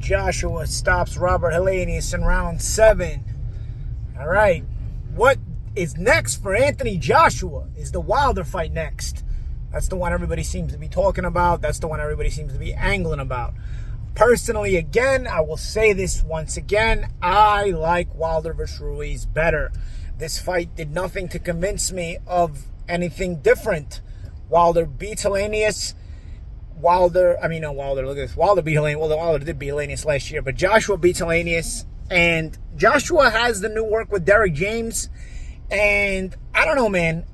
Joshua stops Robert Helenius in round 7. All right. What is next for Anthony Joshua? Is the Wilder fight next? That's the one everybody seems to be talking about. That's the one everybody seems to be angling about. Personally, again, I will say this once again. I like Wilder versus Ruiz better. This fight did nothing to convince me of anything different. Wilder beats Helenius. Wilder beat Helenius. Well, Wilder did beat Helenius last year, but Joshua beats Helenius. And Joshua has the new work with Derek James. And I don't know, man.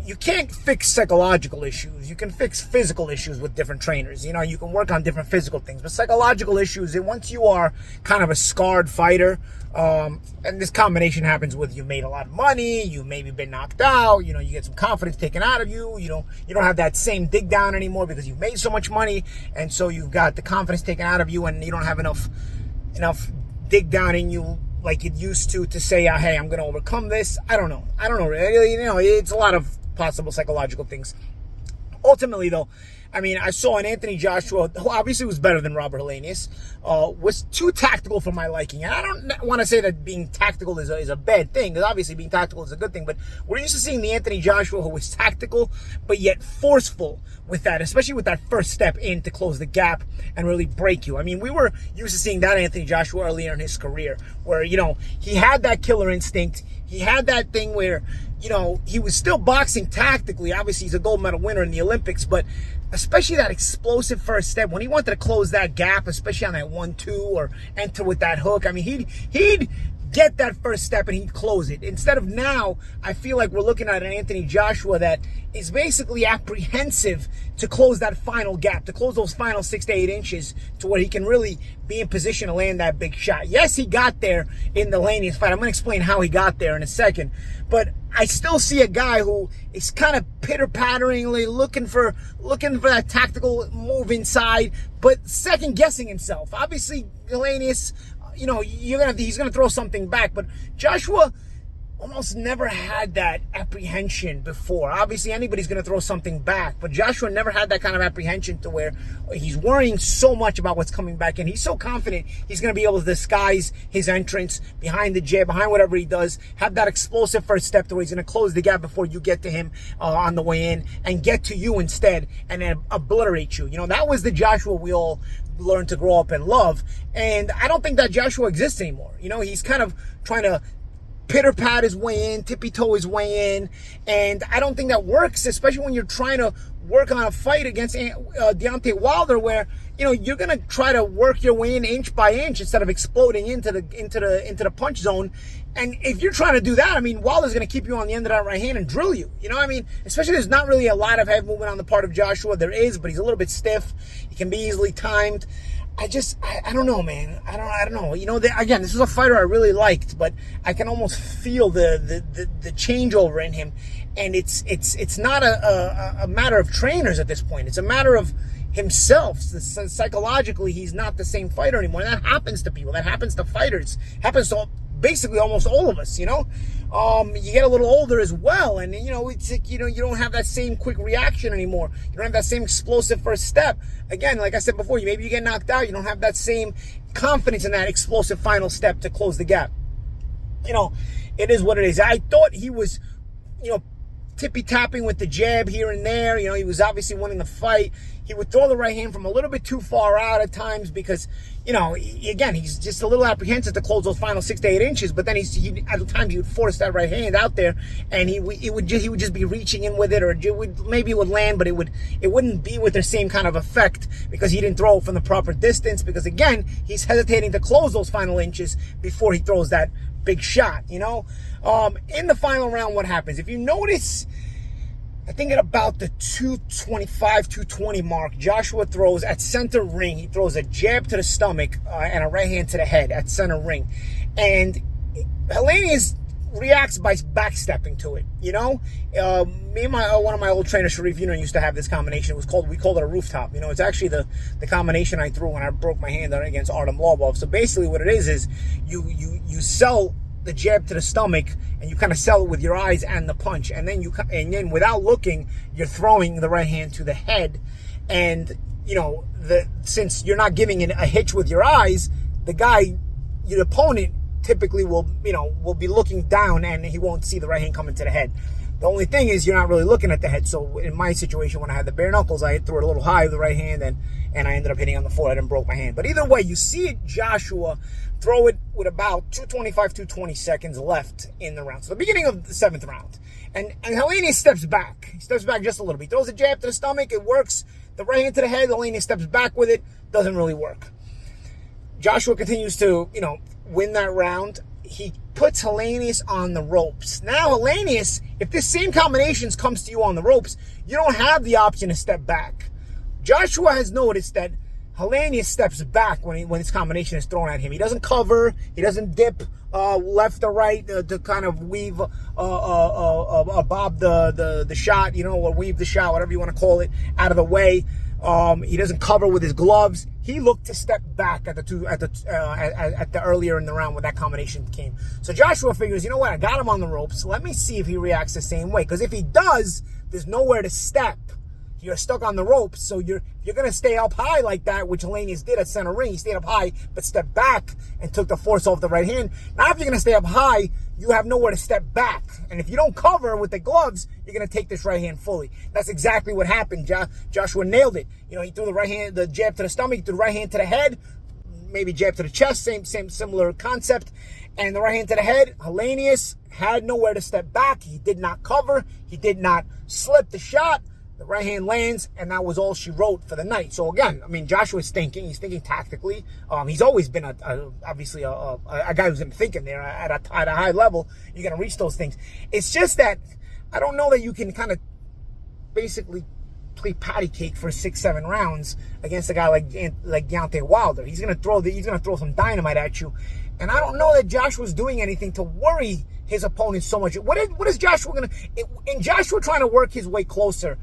You can't fix psychological issues. You can fix physical issues with different trainers. You know, you can work on different physical things. But psychological issues, and once you are kind of a scarred fighter, and this combination happens with you made a lot of money, you maybe been knocked out, you know, you get some confidence taken out of you, you don't have that same dig down anymore because you've made so much money, and so you've got the confidence taken out of you, and you don't have enough dig down in you like it used to say, hey, I'm going to overcome this. I don't know. You know, it's a lot of possible psychological things. Ultimately, though, I mean, I saw an Anthony Joshua, who obviously was better than Robert Helenius, was too tactical for my liking. And I don't want to say that being tactical is a bad thing, because obviously being tactical is a good thing, but we're used to seeing the Anthony Joshua who was tactical, but yet forceful with that, especially with that first step in to close the gap and really break you. I mean, we were used to seeing that Anthony Joshua earlier in his career, where, you know, he had that killer instinct. He had that thing where, you know, he was still boxing tactically. Obviously, he's a gold medal winner in the Olympics, but especially that explosive first step, when he wanted to close that gap, especially on that 1-2 or enter with that hook, I mean, he'd get that first step and he'd close it. Instead of now, I feel like we're looking at an Anthony Joshua that is basically apprehensive to close that final gap, to close those final 6 to 8 inches to where he can really be in position to land that big shot. Yes, he got there in the Helenius fight. I'm going to explain how he got there in a second. But I still see a guy who is kind of pitter-patteringly looking for that tactical move inside, but second-guessing himself. Obviously, Helenius, you know, he's gonna throw something back, but Joshua almost never had that apprehension before. Obviously, anybody's going to throw something back, but Joshua never had that kind of apprehension to where he's worrying so much about what's coming back in. He's so confident he's going to be able to disguise his entrance behind the jab, behind whatever he does, have that explosive first step to where he's going to close the gap before you get to him on the way in, and get to you instead and then obliterate you. You know, that was the Joshua we all learned to grow up and love, and I don't think that Joshua exists anymore. You know, he's kind of trying to pitter-pat his way in, tippy-toe his way in, and I don't think that works, especially when you're trying to work on a fight against Deontay Wilder, where, you know, you're gonna try to work your way in inch by inch instead of exploding into the punch zone. And if you're trying to do that, I mean, Wilder's gonna keep you on the end of that right hand and drill you. You know, I mean, especially there's not really a lot of head movement on the part of Joshua. There is, but he's a little bit stiff. He can be easily timed. I don't know, man. I don't know. You know, again, this is a fighter I really liked, but I can almost feel the changeover in him, and it's not a matter of trainers at this point. It's a matter of himself. Psychologically, he's not the same fighter anymore. And that happens to people. That happens to fighters. Happens to basically almost all of us. You know, you get a little older as well, and you know, it's like, you know, you don't have that same quick reaction anymore. You don't have that same explosive first step. Again, like I said before, maybe you get knocked out. You don't have that same confidence in that explosive final step to close the gap. You know, it is what it is. I thought he was, you know, tippy-tapping with the jab here and there. You know, he was obviously winning the fight. He would throw the right hand from a little bit too far out at times because, you know, again, he's just a little apprehensive to close those final 6 to 8 inches. But then at the time he would force that right hand out there, and he would just be reaching in with it, or maybe it would land, but it wouldn't be with the same kind of effect because he didn't throw it from the proper distance. Because again, he's hesitating to close those final inches before he throws that big shot. You know, in the final round, what happens? If you notice, I think at about the 225, 220 mark, Joshua throws at center ring. He throws a jab to the stomach and a right hand to the head at center ring. And Helenius reacts by backstepping to it, you know? Me and one of my old trainers, Sharif, you know, used to have this combination. We called it a rooftop. You know, it's actually the combination I threw when I broke my hand against Artem Lobov. So basically what it is you sell the jab to the stomach, and you kind of sell it with your eyes and the punch, and then without looking, you're throwing the right hand to the head, and since you're not giving it a hitch with your eyes, your opponent typically will be looking down and he won't see the right hand coming to the head. The only thing is you're not really looking at the head. So in my situation, when I had the bare knuckles, I threw it a little high with the right hand and I ended up hitting on the forehead and broke my hand. But either way, you see Joshua throw it with about 220 seconds left in the round. So the beginning of the 7th round. And Helenius steps back. He steps back just a little bit. He throws a jab to the stomach. It works. The right hand to the head. Helenius steps back with it. Doesn't really work. Joshua continues to, win that round. He puts Helenius on the ropes. Now, Helenius, if this same combinations comes to you on the ropes, you don't have the option to step back. Joshua has noticed that Helenius steps back when this combination is thrown at him. He doesn't cover. He doesn't dip left or right to kind of weave, bob the shot, or weave the shot, whatever you want to call it, out of the way. He doesn't cover with his gloves. He looked to step back at the earlier in the round when that combination came. So Joshua figures, you know what? I got him on the ropes. Let me see if he reacts the same way. Because if he does, there's nowhere to step. You're stuck on the ropes, so you're going to stay up high like that, which Helenius did at center ring. He stayed up high, but stepped back and took the force off the right hand. Now, if you're going to stay up high, you have nowhere to step back. And if you don't cover with the gloves, you're going to take this right hand fully. That's exactly what happened. Joshua nailed it. He threw the right hand, the jab to the stomach, he threw the right hand to the head, maybe jab to the chest, same similar concept. And the right hand to the head, Helenius had nowhere to step back. He did not cover. He did not slip the shot. The right hand lands, and that was all she wrote for the night. So again, Joshua's thinking. He's thinking tactically. He's always been obviously a guy who's going to think in there at a high level. You're going to reach those things. It's just that I don't know that you can kind of basically play patty cake for 6-7 rounds against a guy like Deontay Wilder. He's going to throw some dynamite at you, and I don't know that Joshua's doing anything to worry his opponent so much. What is Joshua going to? In Joshua trying to work his way closer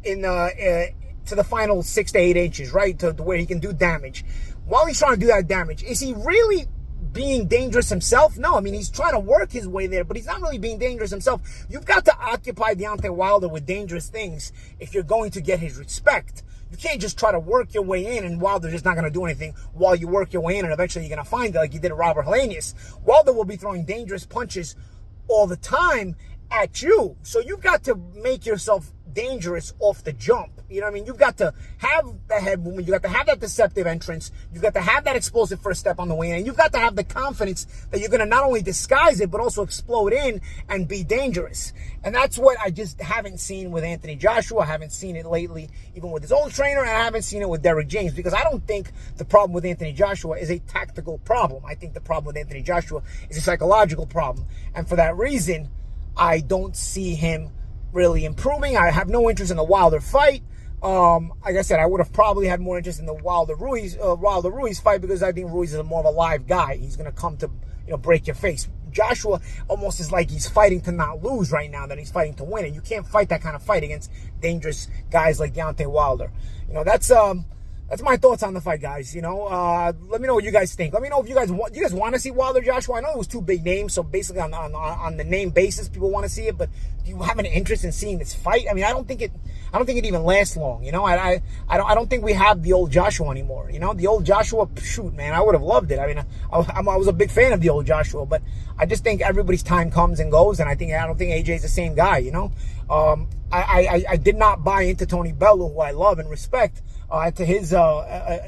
to the final 6 to 8 inches, right, to where he can do damage. While he's trying to do that damage, is he really being dangerous himself? No, he's trying to work his way there, but he's not really being dangerous himself. You've got to occupy Deontay Wilder with dangerous things if you're going to get his respect. You can't just try to work your way in and Wilder's just not going to do anything while you work your way in, and eventually you're going to find it like you did at Robert Helenius. Wilder will be throwing dangerous punches all the time at you. So you've got to make yourself dangerous off the jump. You've got to have the head movement. You've got to have that deceptive entrance. You've got to have that explosive first step on the way in. And you've got to have the confidence that you're going to not only disguise it, but also explode in and be dangerous. And that's what I just haven't seen with Anthony Joshua. I haven't seen it lately, even with his old trainer, and I haven't seen it with Derrick James, because I don't think the problem with Anthony Joshua is a tactical problem. I think the problem with Anthony Joshua is a psychological problem. And for that reason, I don't see him really improving. I have no interest in the Wilder fight. Like I said, I would have probably had more interest in the Wilder Ruiz fight, because I think Ruiz is more of a live guy. He's going to come to break your face. Joshua almost is like he's fighting to not lose right now than he's fighting to win, and you can't fight that kind of fight against dangerous guys like Deontay Wilder. That's my thoughts on the fight, guys. Let me know what you guys think. Let me know if you guys want to see Wilder Joshua. I know it was 2 big names, so basically on the name basis, people want to see it. But do you have an interest in seeing this fight? I don't think it even lasts long. I don't think we have the old Joshua anymore. The old Joshua, shoot, man, I would have loved it. I was a big fan of the old Joshua, but I just think everybody's time comes and goes, and I don't think AJ's the same guy. I did not buy into Tony Bellew, who I love and respect, to his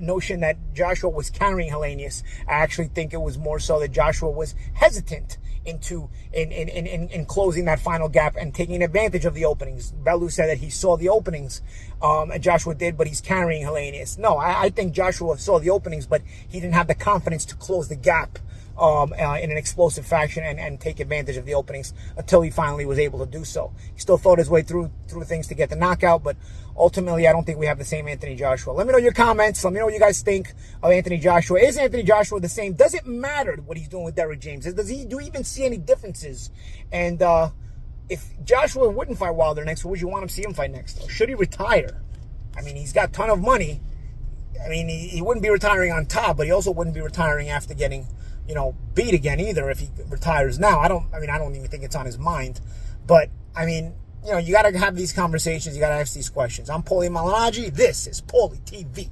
notion that Joshua was carrying Helenius. I actually think it was more so that Joshua was hesitant in closing that final gap and taking advantage of the openings. Bellew said that he saw the openings, and Joshua did, but he's carrying Helenius. No, I think Joshua saw the openings, but he didn't have the confidence to close the gap in an explosive fashion and take advantage of the openings until he finally was able to do so. He still fought his way through things to get the knockout, but ultimately I don't think we have the same Anthony Joshua. Let me know your comments. Let me know what you guys think of Anthony Joshua. Is Anthony Joshua the same? Does it matter what he's doing with Derrick James? Do you even see any differences? And if Joshua wouldn't fight Wilder next, who would you want him to see him fight next? Or should he retire? He's got a ton of money. He wouldn't be retiring on top, but he also wouldn't be retiring after getting beat again either if he retires now. I don't even think it's on his mind. But, you got to have these conversations. You got to ask these questions. I'm Paulie Malignaggi. This is Paulie TV.